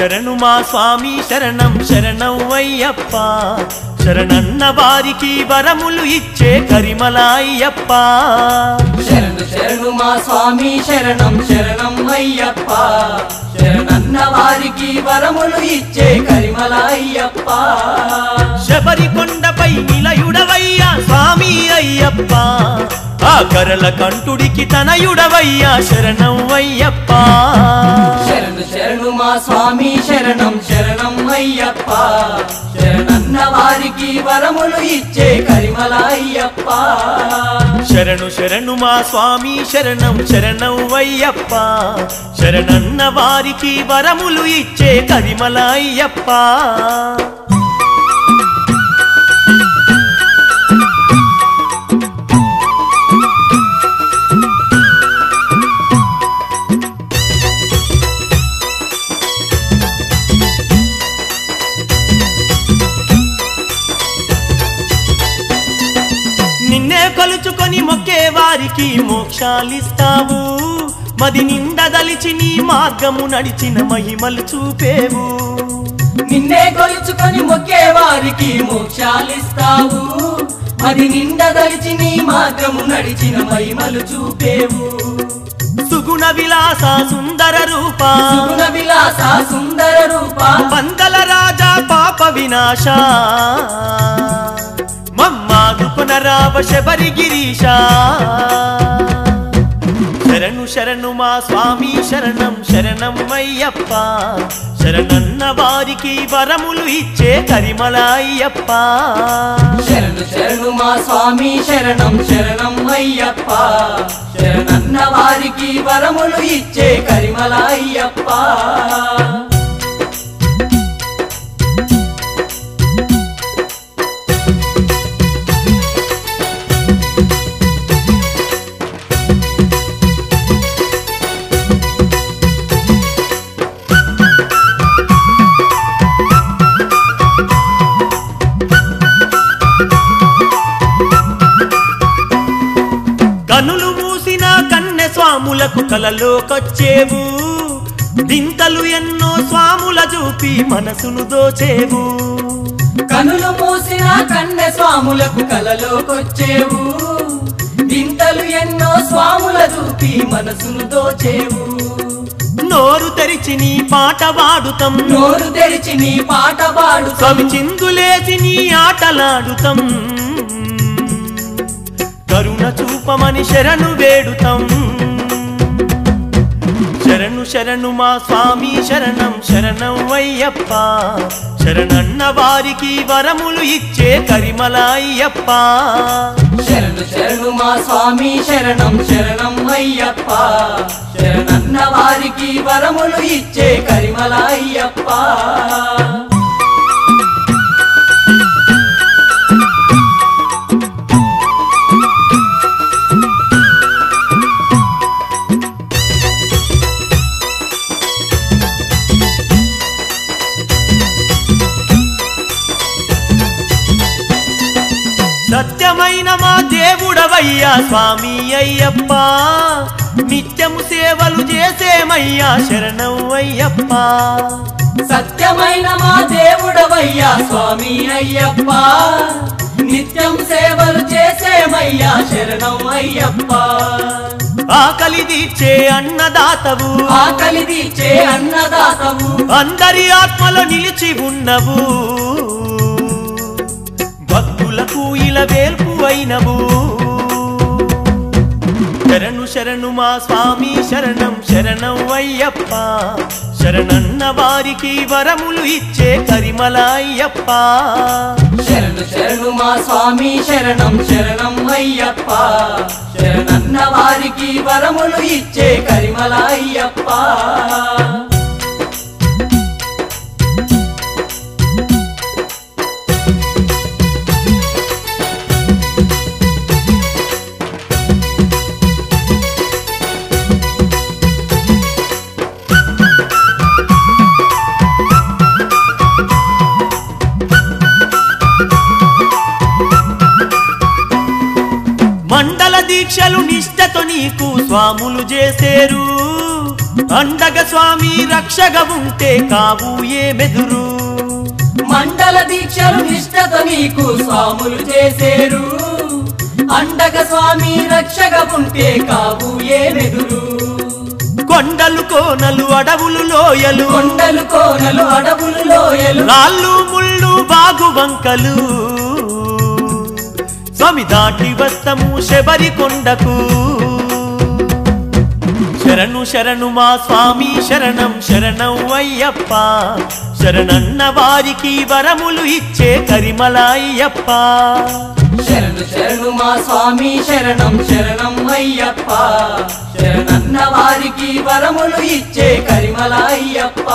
శరణు మా స్వామి శరణం శరణం అయ్యప్ప శరణన్న వారికి వరములు ఇచ్చే కరిమల అయ్యప్ప శరణు శరణు మా స్వామి శరణం శరణం అయ్యప్ప శరణన్న వారికి వరములు ఇచ్చే కరిమల అయ్యప్ప శబరి కొండపై నిలయుడవయ్యా స్వామి అయ్యప్ప ఆ కరల కంఠుడికి తనయుడవయ్యా శరణం అయ్యప్ప శరణు శరణు మా స్వామి శరణం శరణం అయ్యప్ప శరణన్న వారికి వరములు ఇచ్చే కరిమల అయ్యప్ప శరణు శరణు మా స్వామి శరణం శరణం అయ్యప్ప శరణన్న వారికి వరములు ఇచ్చే కరిమల అయ్యప్ప నిన్నే కొలుచుకొని మొక్కే వారికి మోక్షాలిస్తావు మది నిండదలిచి నీ మార్గము నడిచిన మహిమలు చూపేవు నిన్నే కొలుచుకొని మొక్కే వారికి మోక్షాలిస్తావు మది నిండదలిచి నీ మార్గము నడిచిన మహిమలు చూపేవు సుగుణ విలాస సుందర రూప సుగుణ విలాస సుందర రూప పందల రాజా పాప వినాశ మమ్మాదుకున రావ శబరి గిరీశ శరణు శరణు మా స్వామి శరణం శరణం అయ్యప్ప శరణన్న వారికి వరములు ఇచ్చే కరిమల అయ్యప్ప శరణు శరణు మా స్వామి శరణం శరణం అయ్యప్ప శరణన్న వారికి వరములు ఇచ్చే కరిమల అయ్యప్ప కనులు మూసిన కన్నె స్వాములకు కలలోకొచ్చేవు దింతలు ఎన్నో స్వాముల చూపి మనసును దోచేవు కనులు మూసిన కన్నె స్వాములకు కలలోకొచ్చేవు వింతలు ఎన్నో స్వాముల చూపి మనసును దోచేవు నోరు తెరిచి నీ పాట వాడుతం నోరు తెరిచి నీ పాట పాడు కవి చిందులేసి నీ ఆటలాడుతం కరుణ చూపమని శరణు వేడుతం శరణు శరణు మా స్వామి శరణం శరణం అయ్యప్ప శరణన్న వారికి వరములు ఇచ్చే కరిమల అయ్యప్ప శరణు శరణు మా స్వామి శరణం శరణం అయ్యప్ప శరణన్న వారికి వరములు ఇచ్చే కరిమల అయ్యప్ప సత్యమైన మా దేవుడవయ్యా స్వామి అయ్యప్ప నిత్యము సేవలు చేసేమయ్యా శరణం అయ్యప్ప సత్యమైన మా దేవుడవయ్యా స్వామి అయ్యప్ప నిత్యం సేవలు చేసేమయ్యా శరణం అయ్యప్ప ఆకలి తీర్చే అన్నదాతవు ఆకలి తీర్చే అన్నదాతవు అందరి ఆత్మలో నిలిచి ఉన్నవు భక్తులకు ఇలా వేల్పు అయినవు శరణు శరణు మా స్వామి శరణం శరణం అయ్యప్ప శరణన్న వారికి వరములు ఇచ్చే కరిమల అయ్యప్ప శరణు శరణు మా స్వామి శరణం శరణం అయ్యప్ప శరణన్న వారికి వరములు ఇచ్చే కరిమల అయ్యప్ప మండల దీక్షలు నిష్ఠతో నీకు స్వాములు చేసేరు అండగ స్వామి రక్షగా ఉంటే కావు ఏమెదురు మండల దీక్షలు నిష్ఠతో నీకు స్వాములు చేసేరు అండగ స్వామి రక్షగా ఉంటే కావు ఏమెదురు కొండలు కోనలు అడవులు లోయలు కొండలు కోనలు అడవులు లోయలు రాళ్ళు ముళ్ళు బాగు వంకలు స్వామి దాటి వస్తము శబరి కొండకు శరణు శరణు మా స్వామి శరణం శరణం అయ్యప్ప శరణన్న వారికి వరములు ఇచ్చే కరిమల అయ్యప్ప శరణు శరణు మా స్వామి శరణం శరణం అయ్యప్ప శరణన్న వారికి వరములు ఇచ్చే కరిమల అయ్యప్ప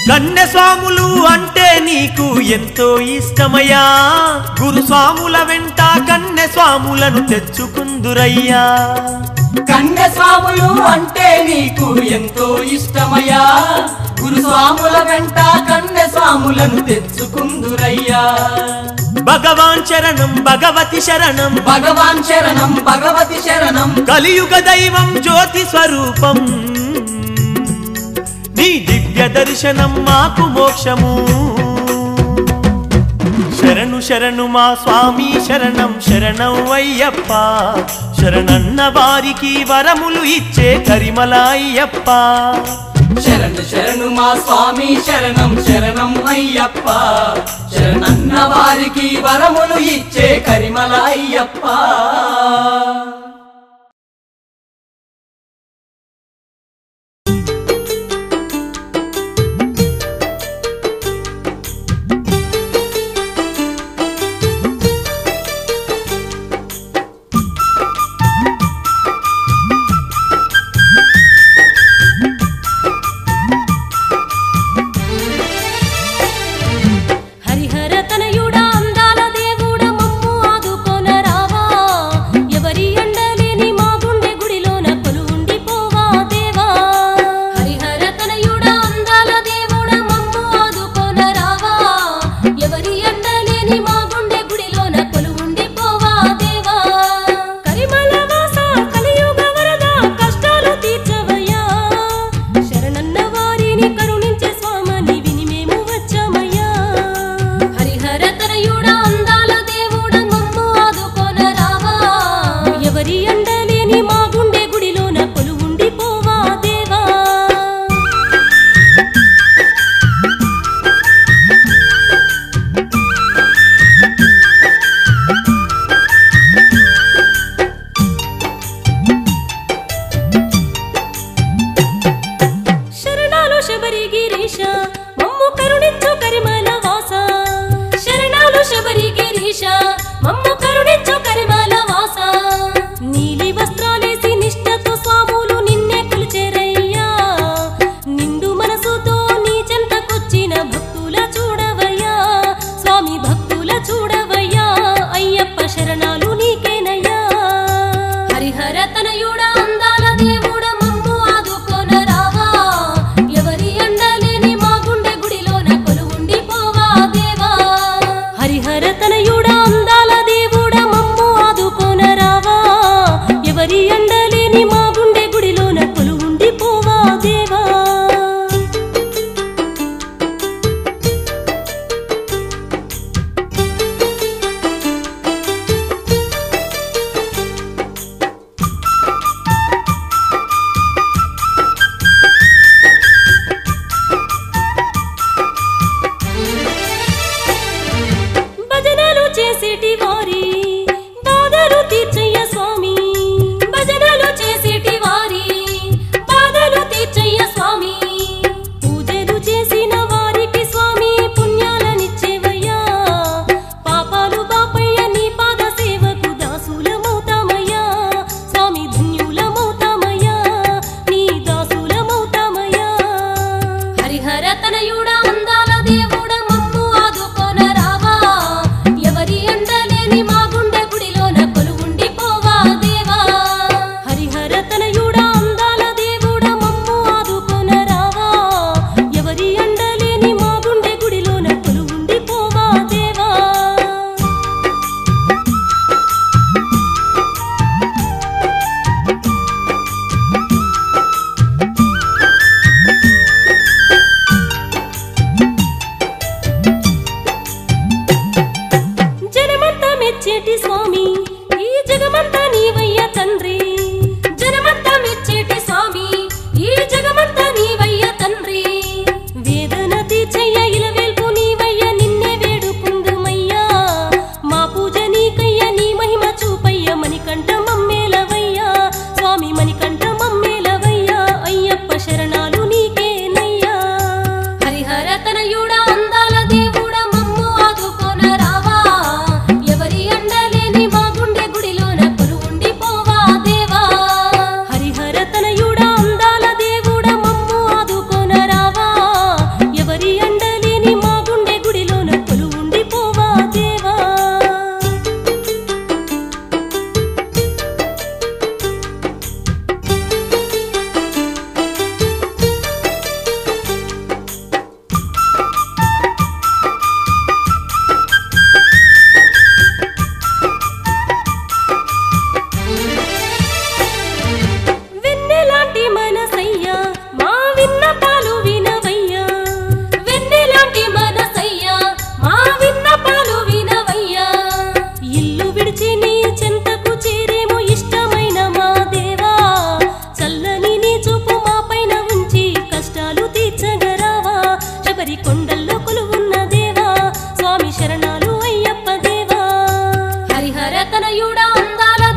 కన్యస్వాములు అంటే నీకు ఎంతో ఇష్టమయ్యా గురుస్వాముల వెంట కన్యస్వాములను తెచ్చుకుందురయ్యా కన్యస్వాములు అంటే నీకు ఎంతో ఇష్టమయ్యా గురుస్వాముల వెంట కన్యస్వాములను తెచ్చుకుందురయ్యా భగవాన్ శరణం భగవతి శరణం భగవాన్ శరణం భగవతి శరణం కలియుగ దైవం జ్యోతి స్వరూపం నీ దివ్య దర్శనం మాకు మోక్షము శరణు శరణు మా స్వామి శరణం శరణం అయ్యప్ప శరణన్న వారికి వరములు ఇచ్చే కరిమల అయ్యప్ప శరణు శరణు మా స్వామి శరణం శరణం అయ్యప్ప శరణన్న వారికి వరములు ఇచ్చే కరిమల అయ్యప్ప హరిహర తనయుడా అందాల దేవుడా మమ్ము ఆదుకొనరావా ఎవరి అండ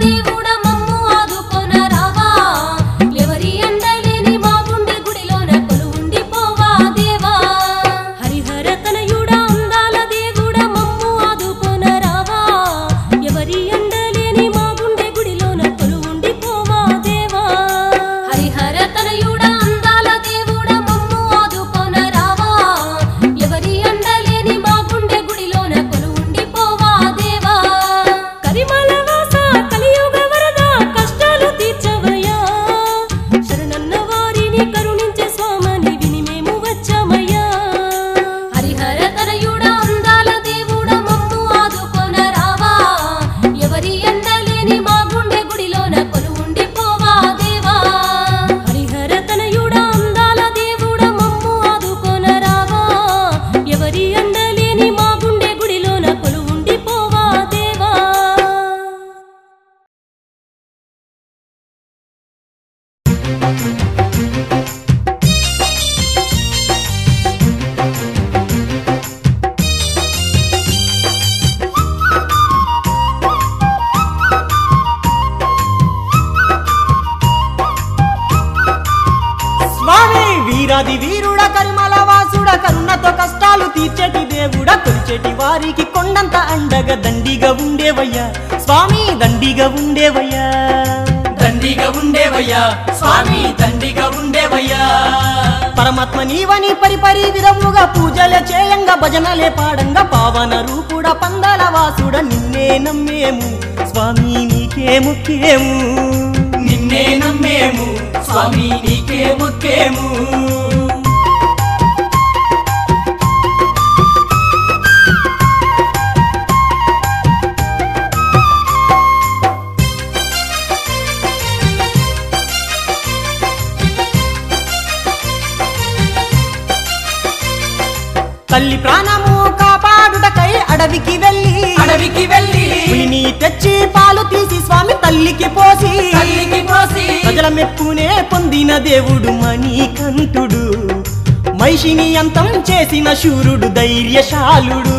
దేవుడ మమ్ము ఆదుకొన రావా ఎవరి అండలేని మా గుండె గుడిలోన కొలువుండి పోవా దేవా హరిహర తనయుడా అందాల దేవుడ మమ్ము ఆదుకొన రావా ఎవరి అండలేని మా గుండె గుడిలోన కొలువుండి పోవా దేవా హరిహర తనయుడా అందాల దేవుడ మమ్ము ఆదుకొన రావా ఎవరి అండలేని మా గుండె గుడిలోన కొలువుండి పోవా దేవా కరిమల వాస కలియుగ వరద కష్టాలు తీర్చవయ్యా శరణన్న వారిని కరుణించే స్వామిని విని మేము వచ్చామయ్యా హరిహర తనయుడా అందాల దేవుడ మమ్ము ఆదుకొన రావా ఎవరి అండలేని మా గుండె గుడిలోన కొలువుండి పోవా దేవా హరిహర తనయుడా అందాల దేవుడ మమ్ము ఆదుకొన రావా ఎవరి అండలేని మా గుండె గుడిలోన కొలువుండి పోవా దేవా స్వామి వీరాది వీరుడ కరిమల వాసుడ కరుణతో కష్టాలు తీర్చేటి దేవుడ కొలిచేటి వారికి కొండంత అండగా దండిగా ఉండేవయ్యా స్వామి దండిగా ఉండేవయ్యా దండిగా ఉండేవయ్యా స్వామి దండిగా ఉండేవయ్యా పరమాత్మ నీవని పరిపరి విధముగా పూజలు చేయంగా భజనలే పాడంగా పావన రూపుడ పందల వాసుడ నిన్నే నమ్మేము స్వామి నీకే ముఖ్యము నిన్నే నమ్మేము స్వామి నీకే మొక్కేము తల్లి ప్రాణము కాపాడుటకై అడవికి వెళ్ళి పులిని తెచ్చి పాలు తీసి స్వామి తల్లికి పోసి ప్రజల మెప్పునే పొందిన దేవుడు మణికంఠుడు మహిషిని అంతం చేసిన శూరుడు ధైర్యశాలుడు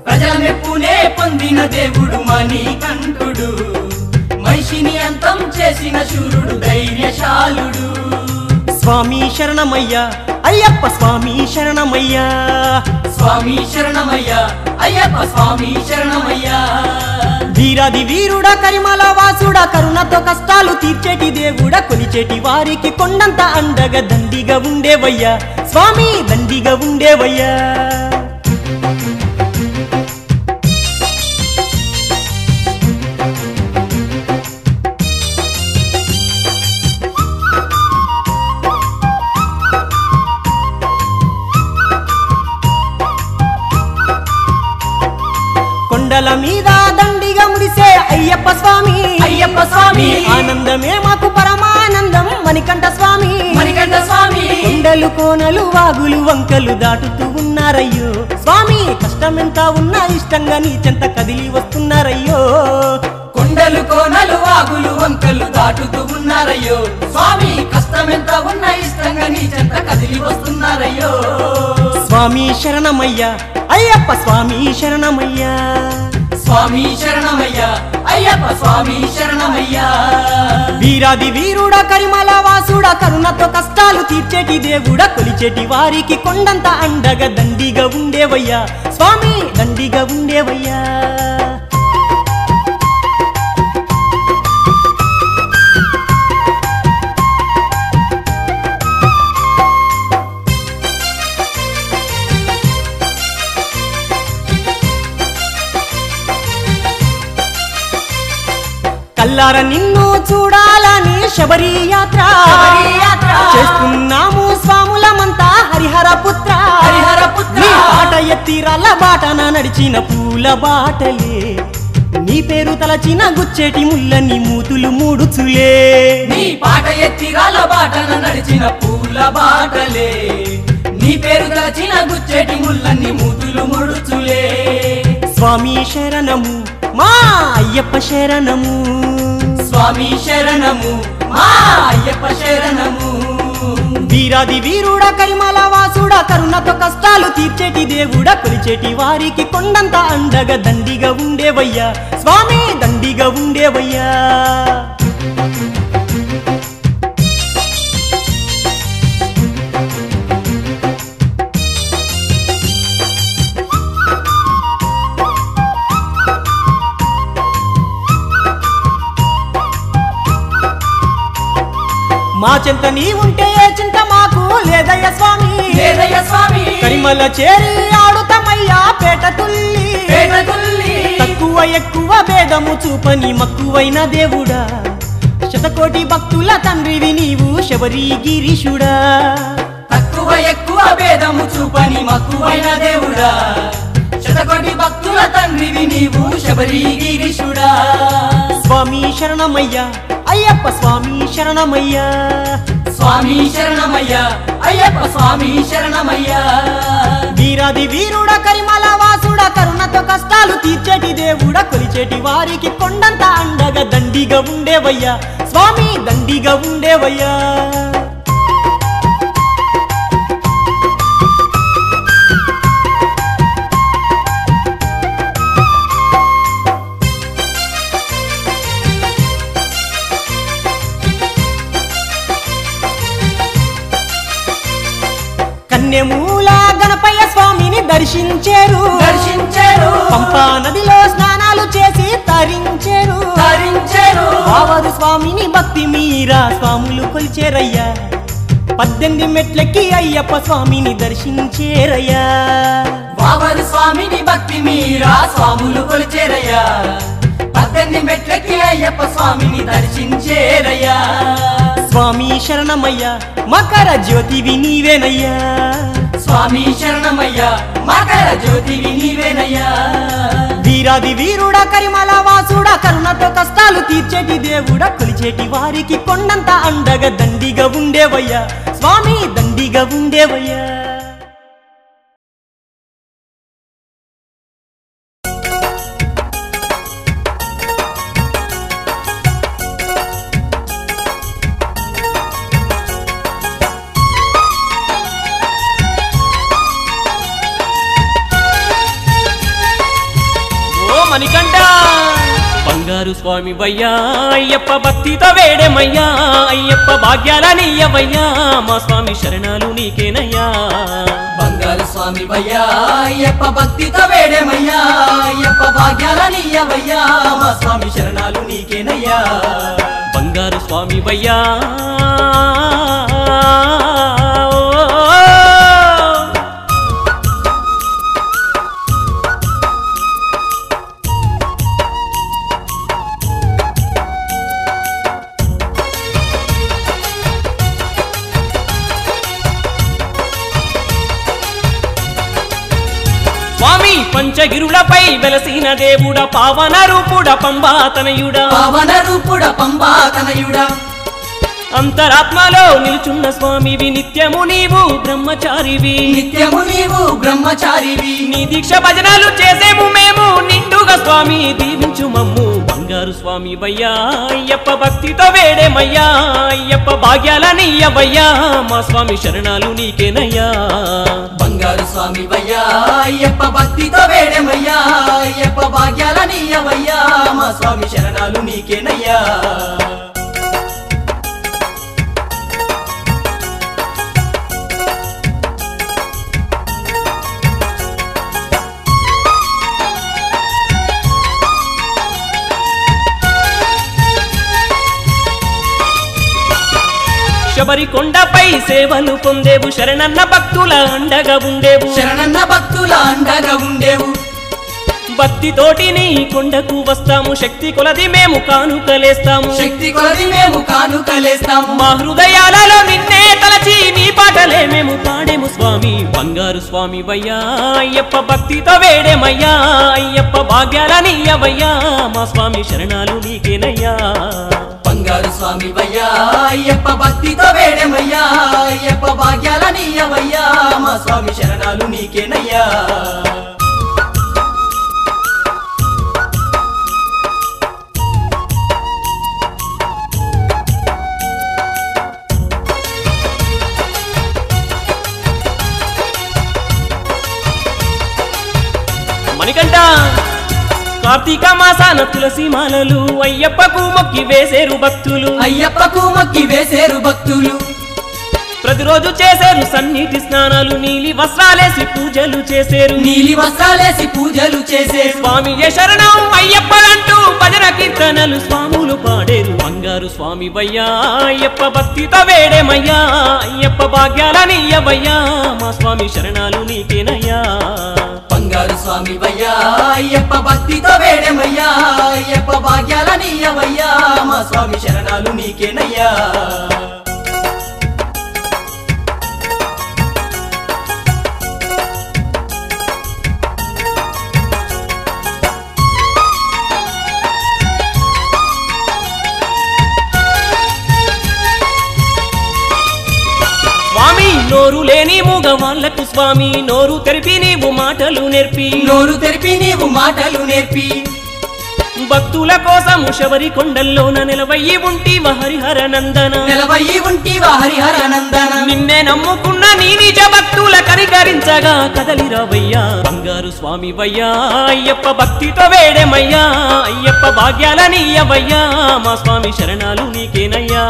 ప్రజల మెప్పునే పొందిన దేవుడు మణికంఠుడు మహిషిని అంతం చేసిన శూరుడు ధైర్యశాలుడు స్వామి శరణమయ్యా అయ్యప్ప స్వామి శరణమయ్యా స్వామి శరణమయ్యా అయ్యప్ప స్వామి శరణమయ్యా వీరాది వీరుడ కరిమల వాసుడ కరుణతో కష్టాలు తీర్చేటి దేవుడ కొలిచేటి వారికి కొండంత అండగా దండిగా ఉండేవయ్యా స్వామి దండిగా ఉండేవయ్యా కొండల మీద దండిగా మురిసే అయ్యప్ప స్వామి ఆనందమే మాకు పరమానందం మణికంఠ స్వామి కొండలు కోనలు వాగులు వంకలు దాటుతూ ఉన్నారయ్యో స్వామి కష్టమెంత ఉన్నా ఇష్టంగా నీ చెంత కదిలి వస్తున్నారయ్యో కొండలు కోనలు వాగులు వంకలు దాటుతూ ఉన్నారయ్యో స్వామి కష్టమెంత ఉన్నా ఇష్టంగా నీ చెంత కదిలి వస్తున్నారయ్యో స్వామి శరణమయ్యా అయ్యప్ప స్వామి శరణమయ్యా స్వామి శరణమయ్యా అయ్యప్ప స్వామి శరణమయ్యా వీరాది వీరుడ కరిమల వాసుడ కరుణతో కష్టాలు తీర్చేటి దేవుడ కొలిచేటి వారికి కొండంత అండగా దండిగా ఉండేవయ్యా స్వామి దండిగా ఉండేవయ్యా కల్లార నిన్ను చూడాలని శబరి యాత్ర చేస్తున్నాము స్వాములమంతా హరిహర పుత్ర నీ పాట ఎత్తి రాళ్ళ బాటన నడిచిన పూల బాటలే నీ పేరు తలచిన గుచ్చేటి ముల్లని మూతులు మూడుచులే నీ పాట ఎత్తి రాళ్ళ బాటన నడిచిన పూల బాటలే నీ పేరు తలచిన గుచ్చేటి ముల్లని మూతులు ముడుచులే స్వామి శరణము మా అయ్యప్ప శరణము స్వామి శరణము మా అయ్యప్ప శరణము వీరాది వీరుడా కరిమల వాసుడా కరుణతో కష్టాలు తీర్చేటి దేవుడా కొలిచేటి వారికి కొండంత అండగా దండిగా ఉండేవయ్యా స్వామి దండిగా ఉండేవయ్యా మా చింత నీ ఉంటే ఏ చింత మాకు లేదయ్య స్వామి లేదయ్య స్వామి కరిమల చేరి ఆడుతమయ్యా పేట తుల్లి పేట తుల్లి తక్కువ ఎక్కువ భేదము చూపని మక్కువైన దేవుడా శతకోటి భక్తుల తండ్రివి నీవు శబరి గిరీషుడా తక్కువ ఎక్కువ భేదము చూపని మక్కువైన దేవుడా శతకోటి భక్తుల తండ్రివి నీవు శబరి గిరీషుడా స్వామి శరణమయ్యా అయ్యప్ప స్వామి శరణమయ్యా స్వామి శరణమయ్యా అయ్యప్ప స్వామి శరణమయ్యా వీరాది వీరుడా కరిమల వాసుడా కరుణతో కష్టాలు తీర్చేటి దేవుడా కొలిచేటి వారికి కొండంత అండగా దండిగా ఉండేవయ్యా స్వామి దండిగా ఉండేవయ్యా కన్యమూల గణపయ్య స్వామిని దర్శించారు పంపా నదిలో స్నానాలు చేసి తరించారు బావరు స్వామిని భక్తి మీరా స్వాములు కొలిచేరయ్యా 18 మెట్లకి అయ్యప్ప స్వామిని దర్శించేరయ్యా బావరు స్వామిని భక్తి మీరా స్వాములు కొలిచేరయ్యా 18 మెట్లకి అయ్యప్ప స్వామిని దర్శించేరయ్యా స్వామి శరణమయ్యా మకర జ్యోతివి నీవేనయ్యా స్వామి శరణమయ్యా మకర జ్యోతివి నీవేనయ్యా వీరాది వీరుడా కరిమల వాసుడా కరుణతో కష్టాలు తీర్చేటి దేవుడా కొలిచేటి వారికి కొండంత అండగా దండిగా ఉండేవయ్యా స్వామి దండిగా ఉండేవయ్యా మణికంఠ బంగారు స్వామి వయ్యా అయ్యప్ప భక్తితో వేడేమయ్యా అయ్యప్ప భాగ్యాల నీయవయ్యా మా స్వామి శరణాలు నీకేనయ్యా బంగారు స్వామి వయ్యా అయ్యప్ప భక్తితో వేడేమయ్యా అయ్యప్ప భాగ్యాల నీయవయ్యా మా స్వామి శరణాలు నీకేనయ్యా బంగారు స్వామి వయ్యా స్వామి పంచగిరులపై వెలసిన దేవుడా పావన రూపుడ పంబాతనయుడా అంతరాత్మలో నిలుచున్న స్వామివి నిత్యము నీవు బ్రహ్మచారివి నీ దీక్ష భజనలు చేసేము మేము నిండుగా స్వామి దీవించు మమ్ము బంగారు స్వామి వయ్యా అయ్యప్ప భక్తితో వేడేమయ్యా అయ్యప్ప భాగ్యాల నీయవయ్యా మా స్వామి శరణాలు నీకేనయ్యా బంగారు స్వామి వయ్యా అయ్యప్ప భక్తితో వేడేమయ్యా అయ్యప్ప భాగ్యాల నీయవయ్యా మా స్వామి శరణాలు నీకేనయ్యా శబరి కొండపై సేవలు పొందేవు శరణన్న భక్తుల అండగా ఉండేవు భక్తితోటి నీ కొండకు వస్తాము శక్తి కొలది మేము కానుకలేస్తాము మా హృదయాలలో నిన్నే తలచి నీ పాటలే మేము పాడేము స్వామి బంగారు స్వామి వయ్యా అయ్యప్ప భక్తితో వేడేమయ్యా అయ్యప్ప భాగ్యాల నీయవయ్యా మా స్వామి శరణాలు నీకేనయ్యా బంగారు స్వామి వయ్యా అయ్యప్ప భక్తితో వేడేమయ్యా అయ్యప్ప భాగ్యాల నీయవయ్యా మా స్వామి శరణాలు నీకేనయ్యా కార్తీక మాసాన తులసి మాలలు అయ్యప్పకు మొక్కి వేసేరు భక్తులు అయ్యప్పకు మొక్కి వేసేరు భక్తులు ప్రతిరోజు చేసేరు సన్నిధి స్నానాలు నీలి వస్త్రాలేసి పూజలు చేసేరు నీలి వస్త్రాలేసి పూజలు చేసేరు స్వామి శరణం అయ్యప్ప అంటూ భజన కీర్తనలు స్వాములు పాడేరు బంగారు స్వామి వయ్యా అయ్యప్ప భక్తితో వేడేమయ్యా అయ్యప్ప భాగ్యాలనియ్యవయ్యా మా స్వామి శరణాలు నీకేనయ్యా బంగారు స్వామి వయ్యా అయ్యప్ప భక్తితో వేడేమయ్యా అయ్యప్ప భాగ్యాలనియ్యవయ్యా మా స్వామి శరణాలు నీకేనయ్యా నోరు లేని మూగవాళ్లకు స్వామి నోరు తెరిపి నీవు మాటలు నేర్పి నోరు తెరిపి నీవు మాటలు నేర్పి భక్తుల కోసము శబరి కొండల్లోన నిలవయ్యి ఉంటివ హరిహర నందన నిలవయ్యి ఉంటివ హరిహర నందన నిన్నే నమ్ముకున్న నీ నిజ భక్తుల కనికరించగా కదలిరవయ్యా బంగారు స్వామి వయ్యా అయ్యప్ప భక్తితో వేడేమయ్యా అయ్యప్ప భాగ్యాలనియ్యవయ్యా మా స్వామి శరణాలు నీకేనయ్యా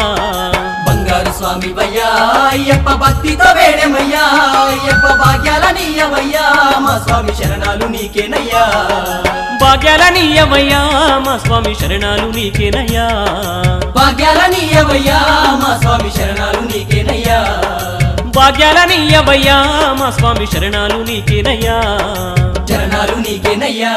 బంగారు స్వామి వయ్యా అయ్యప్ప భక్తితో వేడేమయ్యా అయ్యప్ప భాగ్యాలనియ్యవయ్యా మా స్వామి శరణాలు నీకేనయ్యా భాగ్యాలనియ్యవయ్యా మా స్వామి శరణాలు నీకేనయ్యా భాగ్యాలనియ్యవయ్యా మా స్వామి శరణాలు నీకేనయ్యా భాగ్యాలనియ్యవయ్యా మా స్వామి శరణాలు నీకేనయ్యా శరణాలు నీకేనయ్యా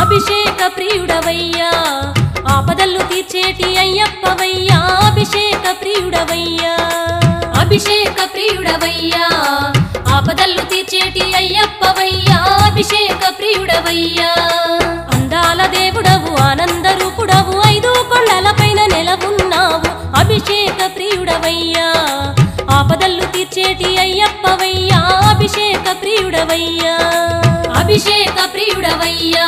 అభిషేక ప్రియుడవయ్యా ఆపదలు తీర్చేటి అయ్యప్పవయ్యా అభిషేక ప్రియుడవయ్యా అభిషేక ప్రియుడవయ్యా ఆపదలు తీర్చేటి అయ్యప్పవయ్యా అభిషేక ప్రియుడవయ్యా అందాల దేవుడవు ఆనంద రూపుడవు ఐదు కొండలపైన నెలవున్నావు అభిషేక ప్రియుడవయ్యా ఆపదలు తీర్చేటి అయ్యప్పవయ్యా అభిషేక ప్రియుడవయ్యా అభిషేక ప్రియుడవయ్యా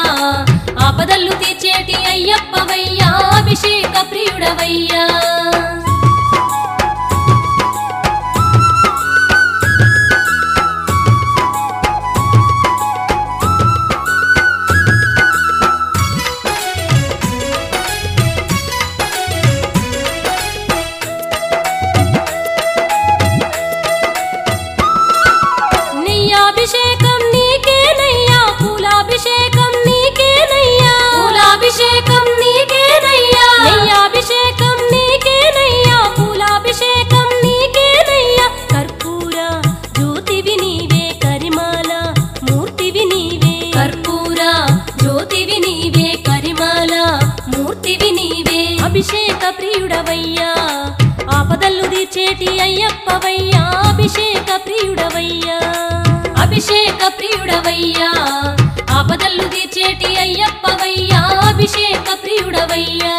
ఆపదలు తీర్చేటి అయ్యప్పవయ్యా అభిషేక ప్రియుడవయ్యా నెయ్యాభిషేకం నీకేనయ్యా పూలాభిషేకం నీకేనయ్యా పూలాభిషేకం నీకేనయ్యా నెయ్యాభిషేకం నీకేనయ్యా పూలాభిషేకం నీకేనయ్యా కర్పూర జ్యోతివి నీవే కరిమాల మూర్తివి నీవే కర్పూర జ్యోతివి నీవే కరిమాల మూర్తివి నీవే అభిషేక ప్రియుడవయ్యా ఆపదలు తీర్చేటి అయ్యప్పవయ్యా అభిషేక ప్రియుడవయ్యా అభిషేక ప్రియుడవయ్యా ఆపదలు తీర్చేటి అయ్యప్పవయ్యా అభిషేక ప్రియుడవయ్యా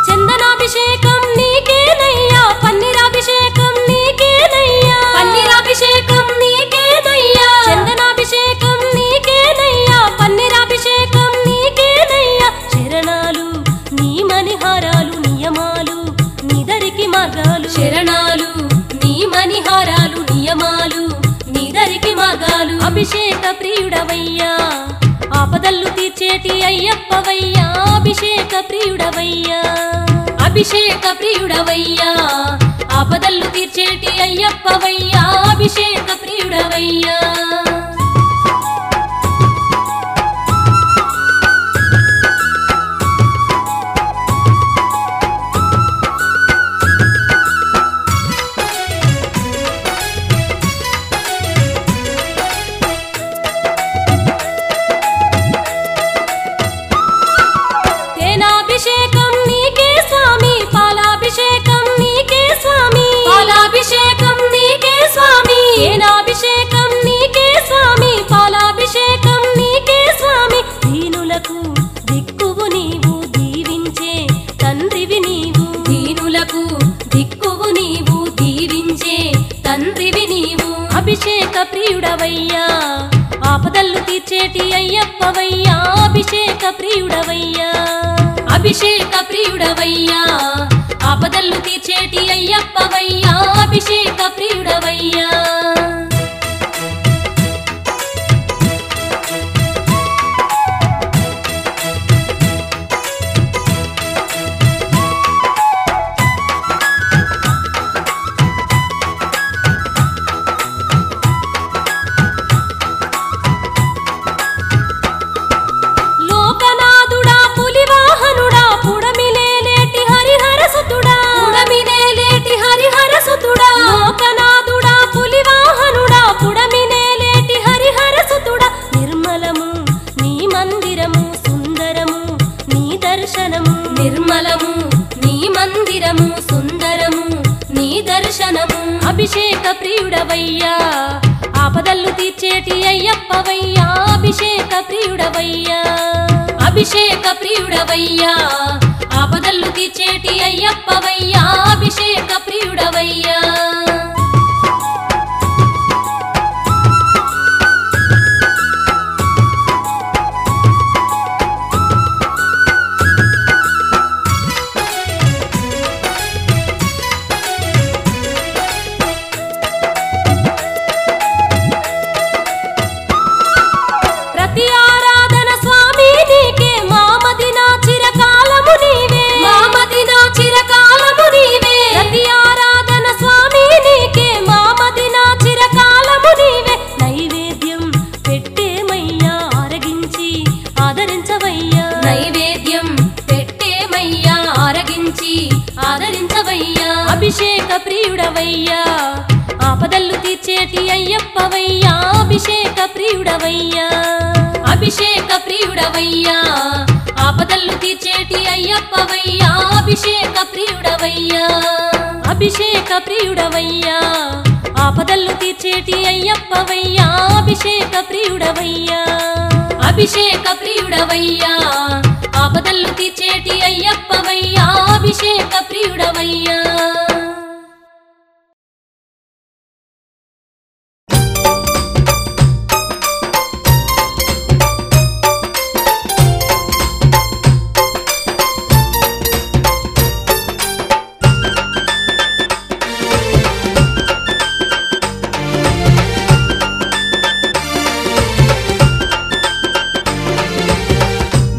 చందనాభిషేకం నీకేనయ్యా పన్నీరాభిషేకం నీకేనయ్యా పన్నీరాభిషేకం నీకేనయ్యా చందనాభిషేకం నీకేనయ్యా పన్నీరాభిషేకం నీకేనయ్యా శరణాలు నీ మణిహారాలు నియమాలు నిదరికి మార్గాలు శరణాలు నీ మణిహారాలు నియమాలు నిదరికి మార్గాలు అభిషేక ప్రియుడవయ్యా ఆపదలు తీర్చేటి అయ్యప్పవయ్యా అభిషేక ప్రియుడవయ్యా అభిషేక ప్రియుడవయ్యా ఆపదలు తీర్చేటి అయ్యప్పవయ్యా అభిషేక ప్రియుడవయ్యా తేనాభిషేకం దిక్కువు నీవు దీవించే తండ్రివి నీవు అభిషేక ప్రియుడవయ్యా ఆపదల్లు తీర్చేటి అయ్యప్పవయ్యా అభిషేక ప్రియుడవయ్యా అభిషేక ప్రియుడవయ్యా ఆపదల్లు తీర్చేటి అయ్యప్పవయ్యా అభిషేక ప్రియుడవయ్యా నిర్మలము నీ మందిరము సుందరము నీ దర్శనము అభిషేక ప్రియుడవయ్యా ఆపదల్లు తీర్చేటి అయ్యప్పవయ్యా అభిషేక ప్రియుడవయ్యా అభిషేక ప్రియుడవయ్యా ఆపదల్లు తీర్చేటి అయ్యప్పవయ్యా అభిషేక ప్రియుడవయ్యా అభిషేక ప్రియుడవయ్యా ఆపదల్లు తీర్చేటి అయ్యప్పవయ్యా అభిషేక ప్రియుడవయ్యా అభిషేక ప్రియుడవయ్యా ఆపదల్లు తీర్చేటి అయ్యప్పవయ్యా అభిషేక ప్రియుడవయ్యా అభిషేక ప్రియుడవయ్యా ఆపదల్లు తీర్చేటి అయ్యప్పవయ్యా అభిషేక ప్రియుడవయ్యా అభిషేక ప్రియుడవయ్యా ఆపదల్లు తీర్చేటి అయ్యప్పవయ్యా అభిషేక ప్రియుడవయ్యా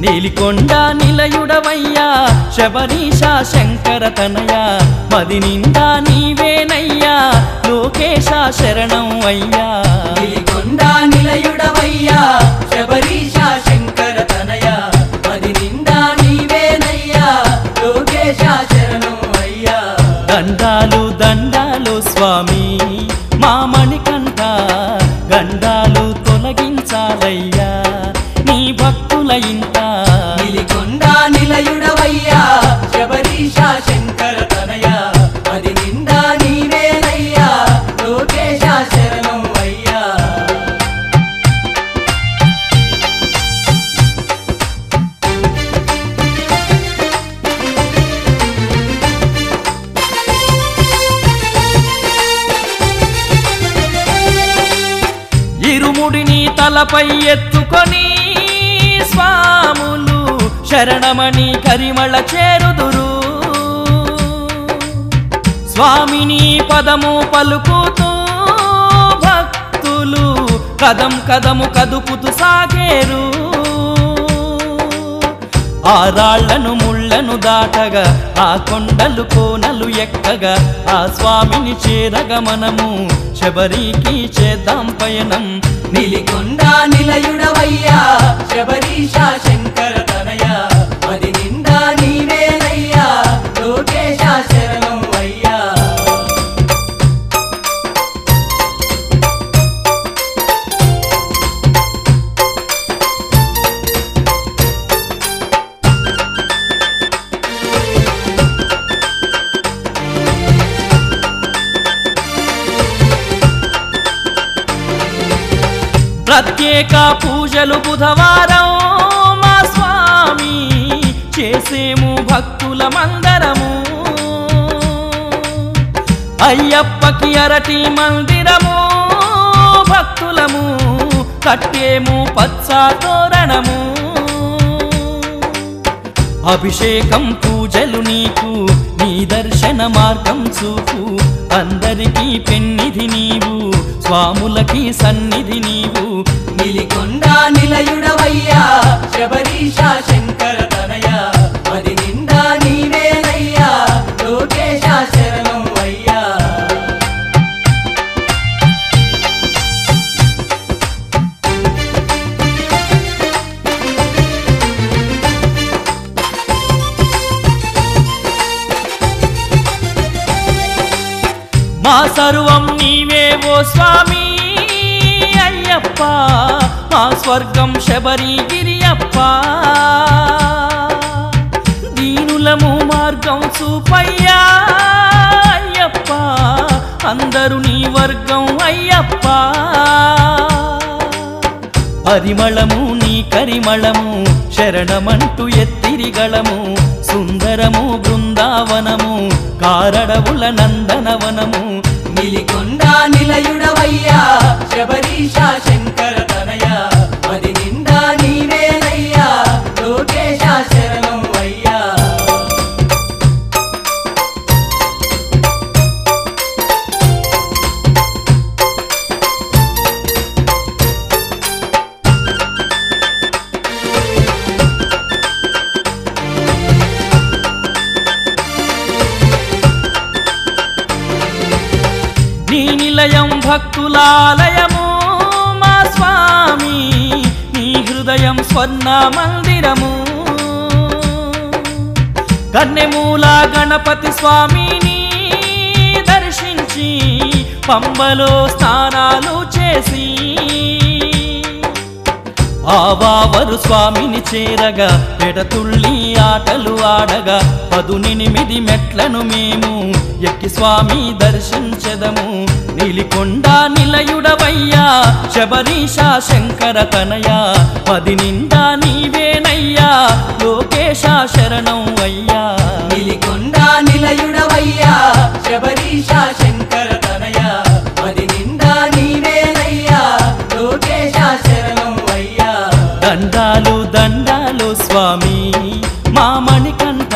నీలికొండ నిలయుడవయ్యా శబరీష శంకర తనయ మది నిండా నీవేనయ్యా లోకేశ శరణం అయ్యా నీలికొండ నిలయుడవయ్యా శబరీష శంకర తనయ మది నిండా నీవేనయ్యా లోకేశ శరణం అయ్యా దండాలు దండాలు స్వామి మా మణికంఠ గండాలు తొలగించాలయ్యా నీ భక్తుల ఇంట నీలికొండ నిలయుడవయ్యా శబరీష శంకర తనయ మది నిండా నీవేనయ్యా లోకేశ శరణం అయ్యా ఇరుముడిని తలపై ఎత్తుకొని స్వాములు శరణమణి కరిమళ చేరుదురు స్వామిని పదము పలుకుతూ భక్తులు కదం కదము కదుపుతూ సాగేరు ఆరాళ్లను ముళ్ళను దాటగా ఆ కొండలు కోనలు ఎక్కగా ఆ స్వామిని చేరగా మనము శబరికి చేద్దాం పయనం నీలికొండ నిలయుడవయ్యా శబరీష శంకర తనయ మది నిండా నీవేనయ్యా లోకేశ శరణం అయ్యా ప్రత్యేక పూజలు బుధవారం మా స్వామి చేసేము భక్తుల మందరము అయ్యప్పకి అరటి మందిరము భక్తులము కట్టేము పచ్చా తోరణము అభిషేకం పూజలు నీకు నీ దర్శన మార్గం చూపు అందరికీ పెన్నిధి నీవు స్వాములకి సన్నిధి నీవు నిలికొండ నిలయుడవయ్యా శబరీష శంకర తనయ అది నిండా నీవేనయ్యా లోకేశ శరణం అయ్యా మా సర్వం నీవే ఓ స్వామి అయ్యప్ప మా స్వర్గం శబరిగిరి అప్ప దీనులము మార్గం చూపయ్యా అయ్యప్ప అందరూ నీ వర్గం అయ్యప్ప పరిమళము నీ కరిమళము శరణమంటూ ఎత్తిరిగళము సుందరము బృందావనము కారడవుల నందనవనము నిలికొండ నిలయుడవయ్యా శబరీష శంకర తనయ అది నిండా నీవేనయ్యా లోకేశ శరణం అయ్యా నీ నిలయం భక్తులాలయము మా స్వామి నీ హృదయం స్వర్ణ మందిరము కన్నెమూల గణపతి స్వామిని దర్శించి పంబలో స్నానాలు చేసి ఆవావరు స్వామిని చేరగా పెడతుళ్ళి ఆటలు ఆడగా 18 మెట్లను మేము ఎక్కి స్వామి దర్శించెదము నీలికొండ నిలయుడవయ్యా శబరీష శంకర తనయ పది నిండా నీవేనయ్యా లోకేశ శరణం అయ్యా నిలికొండ నిలయుడవయ్యా శబరీష శంకర తనయ పది నిండా నీవేనయ్యా లోకేశ శరణం అయ్యా దండాలు దండాలు స్వామి మా మణికంఠ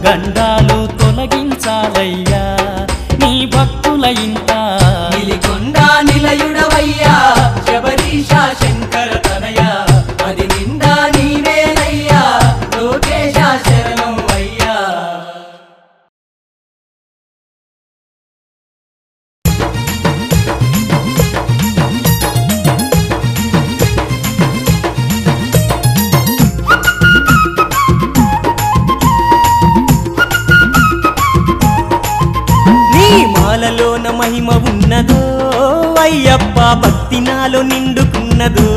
గండాలు తొలగించాలయ్యా నీ భక్తుల ఇంట నిలికొండ నిలయుడవయ్యా శబరీష శంకర తనయ అది నిండా నీవేనయ్యా లోకేశ శరణం అయ్యా నీ మాలలోన మహిమ ఉన్నదో అయ్యప్ప భక్తి నాలో నిండుకున్నదో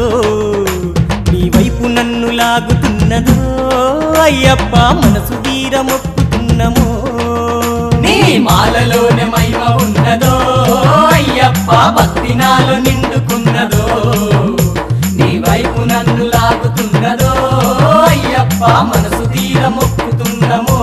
నీ వైపు నన్ను లాగుతున్నదో అయ్యప్ప మనసు వీర మొక్కుతున్నమో నీ మాలలోనే మహిమ ఉన్నదో అయ్యప్ప భక్తి నాలో నిండుకున్నదో నీ వైపు నన్ను లాగుతున్నదో అయ్యప్ప మనసు తీర మొక్కుతున్నమో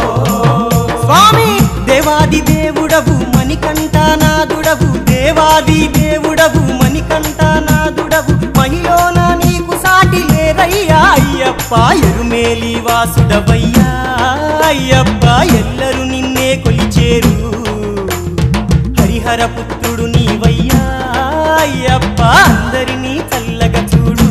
స్వామి దేవాది దేవుడవు మణికంఠనాథుడవు దేవాది దేవుడవు మణికంఠనాథుడవు మహిళన నీకు సాటి లేరయ్యా అయ్యప్ప ఎరుమేలి వాసుడవయ్యా అయ్యప్ప ఎల్లరూ నిన్నే కొలిచేరు హరిహర పుత్రుడు నీవయ్యా అయ్యప్ప అందరినీ చల్లగా చూడు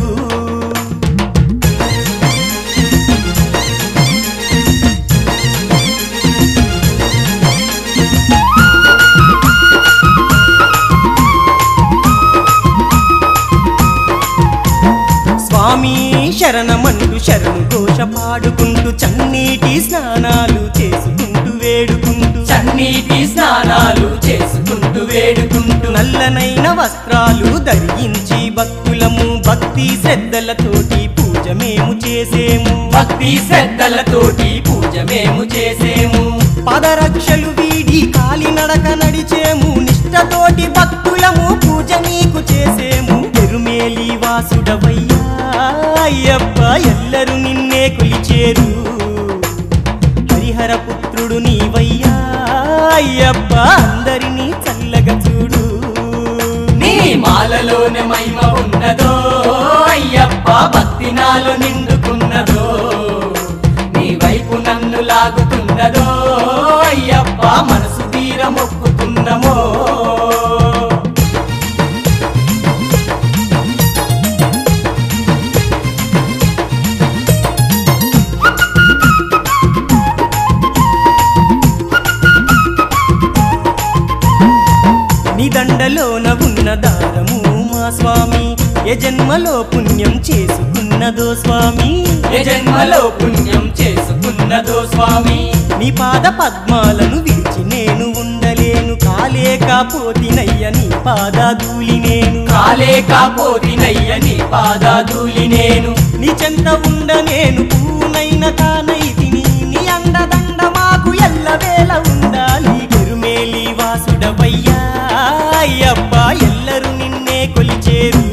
స్వామి శరణమంటూ శరణు ఘోష పాడుకుంటూ చన్నీటి స్నానాలు చేసుకుంటూ వేడుకుంటూ చన్నీటి స్నానాలు చేసుకుంటూ వేడుకుంటూ నల్లనైన వస్త్రాలు ధరించి భక్తులము భక్తి శ్రద్ధలతోటి పూజ మేము చేసేము భక్తి శ్రద్ధలతోటి పూజ మేము చేసేము పదరక్షలు వీడి కాలినడక నడిచేము నిష్టతోటి భక్తులము పూజ నీకు చేసేము ఎరుమేలి వాసుడవయ్యా అయ్యప్ప ఎల్లరూ నిన్నే కొలిచేరు హరిహర పుత్రుడు నీవయ్యా అయ్యప్ప అందరినీ చల్లగా చూడు నీ మాలలోనే మహిమ ఉన్నదో అయ్యప్ప భక్తి నాలో నిండుకున్నదో నీ వైపు నన్ను లాగుతున్నదో అయ్యప్ప మనసు తీర మొక్కుతున్నమో నీ దండలోన ఉన్న దారము మా స్వామి ఏ జన్మలో పుణ్యం చేసుకున్నదో స్వామి ఏ జన్మలో పుణ్యం చేసుకున్నదో స్వామి నీ పాద పద్మాలను విడిచి నేను ఉండలేను కాలేకపోతినయ్య నీ పాదాధూళి నేను కాలేకపోతినయ్య నీ పాదాధూళి నేను నీ చెంత ఉండ నేను పూనైన తానైతిని నీ అండదండ మాకు ఎల్లవేళ ఉండాలి ఎరుమేలి వాసుడవయ్యా అయ్యప్ప ఎల్లరూ నిన్నే కొలిచేరు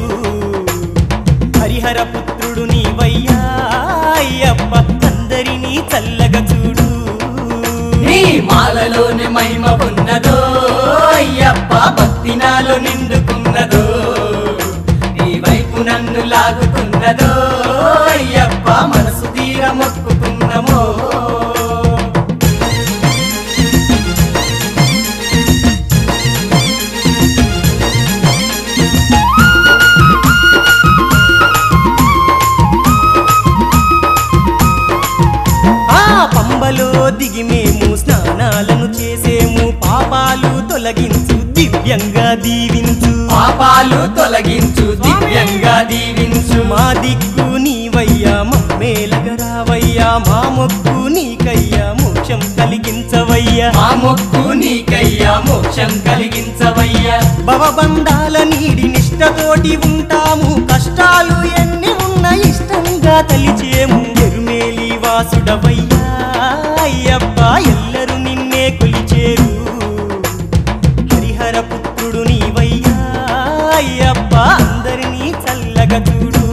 హరిహర పుత్రుడు నీవయ్యా అయ్యప్ప అందరినీ చల్లగా చూడు నీ మాలలోనే మహిమ ఉన్నదో అయ్యప్ప భక్తి నాలో నిండుకున్నదో నీ వైపు నన్ను లాగుతున్నదో అయ్యప్ప మనసు తీర మొక్కుతున్నమో పంబలో దిగి మేము స్నానాలను చేసేము పాపాలు తొలగించు దివ్యంగా దీవించు పాపాలు తొలగించు దివ్యంగా దీవించు మా దిక్కు నీవయ్యా మమ్మేలగరావయ్యా మా మొక్కు నీకయ్యా మోక్షం కలిగించవయ్యా మా మొక్కు నీకయ్యా మోక్షం కలిగించవయ్యా భవబంధాల నీడి నిష్టతోటి ఉంటాము కష్టాలు ఎన్ని ఉన్న ఇష్టంగా తలిచేము ఎరుమేలి వాసుడవయ్యా అయ్యప్ప ఎల్లరూ నిన్నే కొలిచేరు హరిహర పుత్రుడు నీవయ్యా అయ్యప్ప అందరినీ చల్లగా చూడు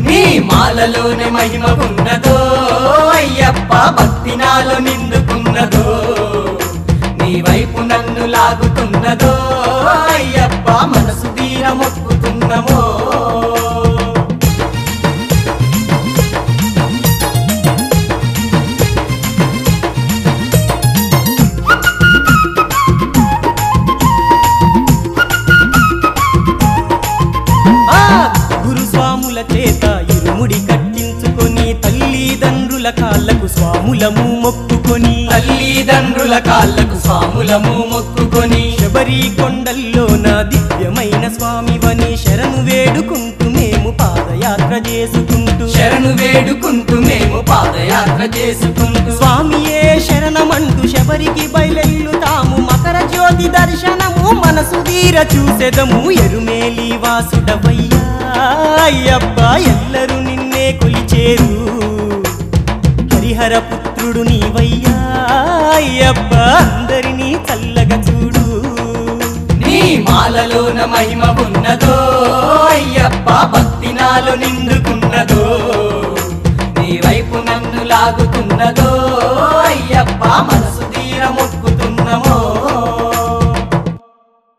నీ మాలలోనే మహిమ ఉన్నదో అయ్యప్ప భక్తి నాలో నిండుకున్నదో నీ వైపు నన్ను లాగుతున్నదో అయ్యప్ప మనసు తీర మొక్కుతున్నమో గురుస్వాముల చేత ఇరుముడి కట్టించుకొని తల్లిదండ్రుల కాళ్ళకు స్వాములము మొక్కుకొని తల్లిదండ్రుల కాళ్ళకు స్వాములము మొక్కుకొని శబరి కొండల్లో నా దివ్యమైన స్వామివని శరణు వేడుకుంటూ మేము పాదయాత్ర చేసుకుంటూ శరణు వేడుకుంటూ మేము పాదయాత్ర చేసుకుంటూ స్వామియే శరణమంటూ శబరికి బయలెల్లుతాము మకర జ్యోతి దర్శనము మనసు తీర చూసెదము ఎరుమేలి వాసుడవయ్యా అయ్యప్ప ఎల్లరూ నిన్నే కొలిచేరు హరిహర పుత్రుడు నీవయ్యా అయ్యప్ప అందరినీ చల్లగా చూడు నీ మాలలోన మహిమ ఉన్నదో అయ్యప్ప భక్తి నాలో నిండుకున్నదో నీ వైపు నన్ను లాగుతున్నదో